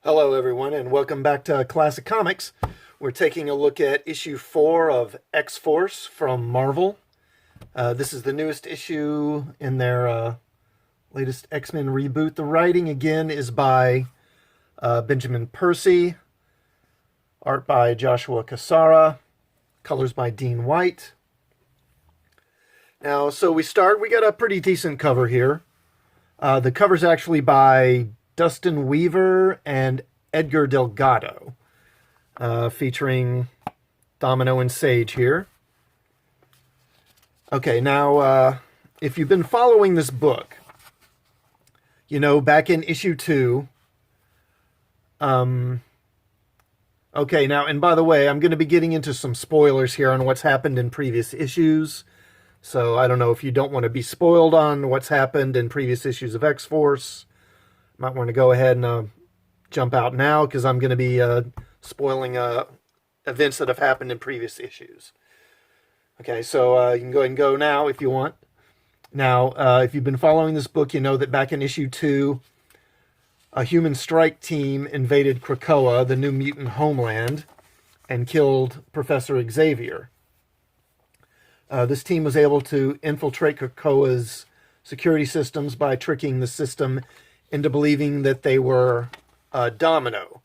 Hello, everyone, and welcome back to Classic Comics. We're taking a look at issue 4 of X-Force from Marvel. This is the newest issue in their latest X-Men reboot. The writing, again, is by Benjamin Percy, art by Joshua Cassara, colors by Dean White. Now, so we got a pretty decent cover here. The cover's actually by Dustin Weaver and Edgar Delgado, featuring Domino and Sage here. Okay, now, if you've been following this book, you know, back in issue 2, okay, now, and by the way, I'm going to be getting into some spoilers here on what's happened in previous issues, so I don't know if you don't want to be spoiled on what's happened in previous issues of X-Force. Might want to go ahead and jump out now, because I'm going to be spoiling events that have happened in previous issues. Okay, so you can go ahead and go now if you want. Now, if you've been following this book, you know that back in issue 2, a human strike team invaded Krakoa, the New Mutant homeland, and killed Professor Xavier. This team was able to infiltrate Krakoa's security systems by tricking the system into believing that they were Domino,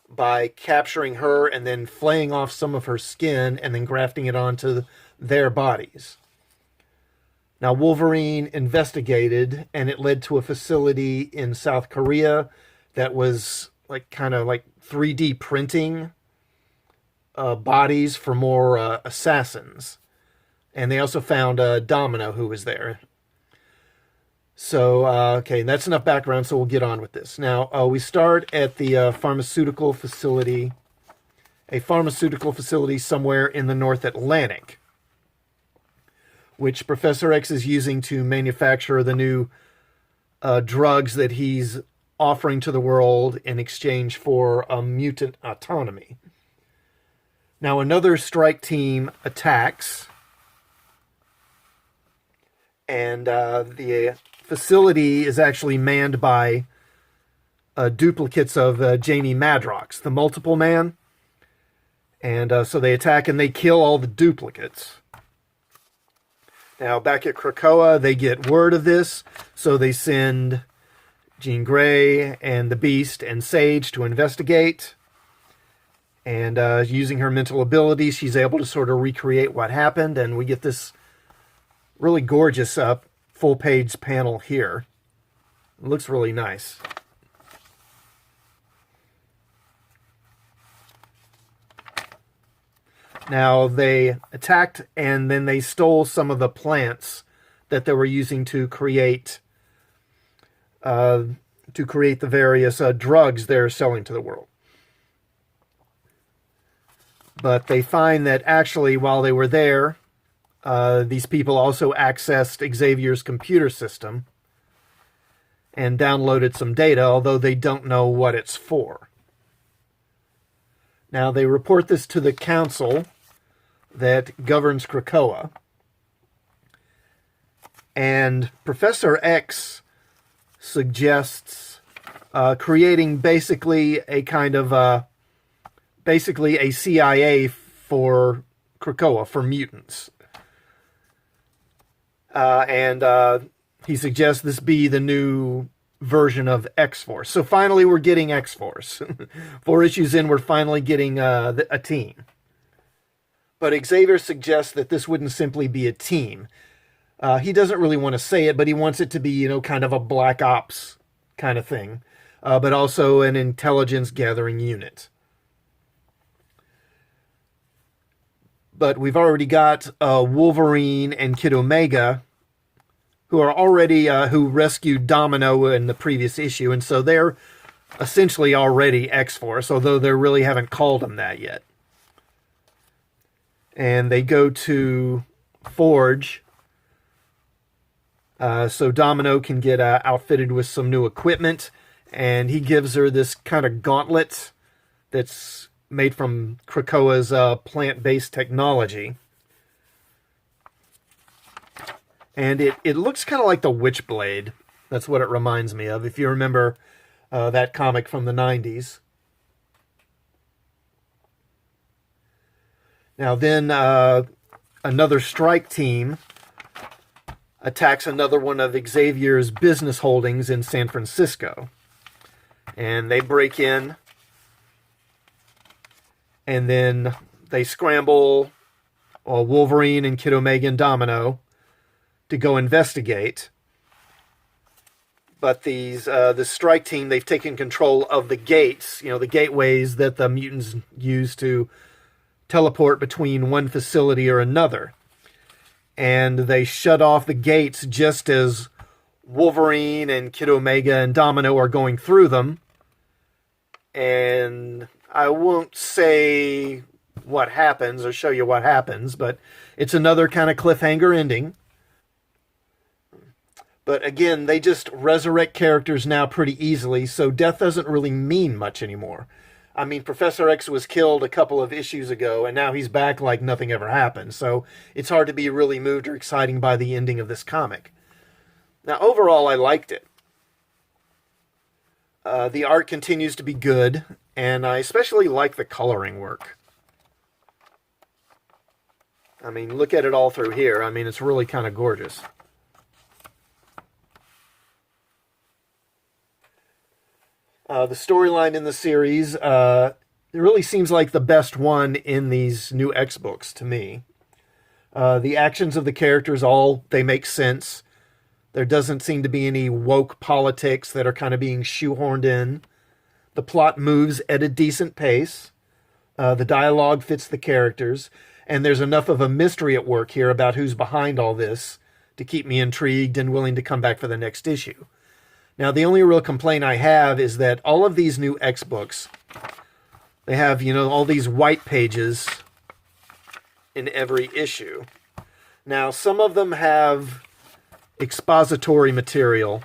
by capturing her and then flaying off some of her skin and then grafting it onto their bodies. Now, Wolverine investigated, and it led to a facility in South Korea that was kind of like 3D printing bodies for more assassins. And they also found Domino, who was there. So, okay, that's enough background, so we'll get on with this. Now, we start at the pharmaceutical facility, a pharmaceutical facility somewhere in the North Atlantic, which Professor X is using to manufacture the new drugs that he's offering to the world in exchange for mutant autonomy. Now, another strike team attacks, and the facility is actually manned by duplicates of Jamie Madrox, the Multiple Man. And so they attack and they kill all the duplicates. Now, back at Krakoa, they get word of this, so they send Jean Grey and the Beast and Sage to investigate. And using her mental abilities, she's able to sort of recreate what happened, and we get this really gorgeous full-page panel here. It looks really nice. Now, they attacked and then they stole some of the plants that they were using to create the various drugs they're selling to the world. But they find that actually, while they were there, these people also accessed Xavier's computer system and downloaded some data, although they don't know what it's for. Now, they report this to the council that governs Krakoa. And Professor X suggests creating basically a kind of basically a CIA for Krakoa, for mutants. And he suggests this be the new version of X-Force. So finally we're getting X-Force. 4 issues in, we're finally getting a team. But Xavier suggests that this wouldn't simply be a team. He doesn't really want to say it, but he wants it to be, you know, kind of a black ops kind of thing. But also an intelligence gathering unit. But we've already got Wolverine and Kid Omega, who are already who rescued Domino in the previous issue, and so they're essentially already X-Force, although they really haven't called them that yet. And they go to Forge, so Domino can get outfitted with some new equipment, and he gives her this kind of gauntlet that's made from Krakoa's plant-based technology. And it looks kind of like the Witchblade. That's what it reminds me of. If you remember that comic from the 90s. Now then, another strike team attacks another one of Xavier's business holdings in San Francisco. And they break in, and then they scramble Wolverine and Kid Omega and Domino to go investigate. But the strike team, they've taken control of the gates, the gateways that the mutants use to teleport between one facility or another. And they shut off the gates just as Wolverine and Kid Omega and Domino are going through them. And I won't say what happens or show you what happens, but it's another kind of cliffhanger ending. But again, they just resurrect characters now pretty easily, so death doesn't really mean much anymore. I mean, Professor X was killed a couple of issues ago, and now he's back like nothing ever happened, so it's hard to be really moved or exciting by the ending of this comic. Now, overall, I liked it. The art continues to be good, and I especially like the coloring work. I mean, look at it all through here. I mean, it's really kind of gorgeous. The storyline in the series, it really seems like the best one in these new X books to me. The actions of the characters, they make sense. There doesn't seem to be any woke politics that are kind of being shoehorned in. The plot moves at a decent pace. The dialogue fits the characters. And there's enough of a mystery at work here about who's behind all this to keep me intrigued and willing to come back for the next issue. Now, the only real complaint I have is that all of these new X books, they have, all these white pages in every issue. Now, some of them have expository material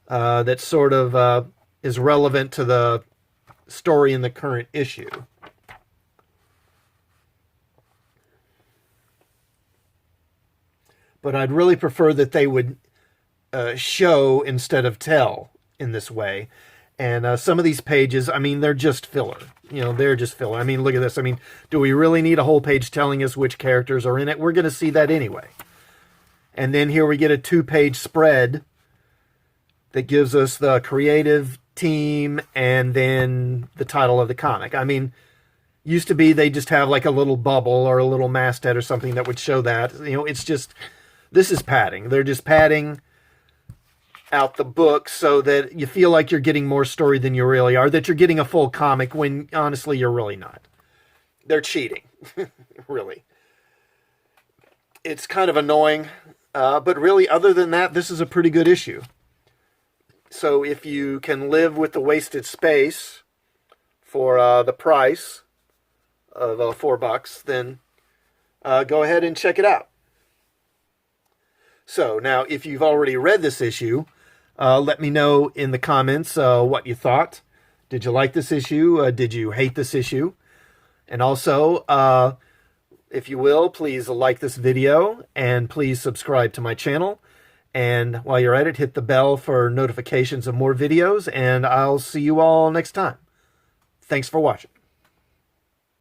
that sort of is relevant to the story in the current issue. But I'd really prefer that they would show instead of tell in this way. And some of these pages, I mean, they're just filler. They're just filler. I mean, look at this. I mean, do we really need a whole page telling us which characters are in it? We're going to see that anyway. And then here we get a 2-page spread that gives us the creative team and then the title of the comic. I mean, used to be they just have like a little bubble or a little masthead or something that would show that. It's just, this is padding. They're just padding out the book so that you feel like you're getting more story than you really are, that you're getting a full comic when honestly you're really not. They're cheating, really. It's kind of annoying, but really other than that, this is a pretty good issue. So if you can live with the wasted space for the price of $4, then go ahead and check it out. So now if you've already read this issue, let me know in the comments what you thought. Did you like this issue? Did you hate this issue? And also, if you will, please like this video and please subscribe to my channel. And while you're at it, hit the bell for notifications of more videos, and I'll see you all next time. Thanks for watching.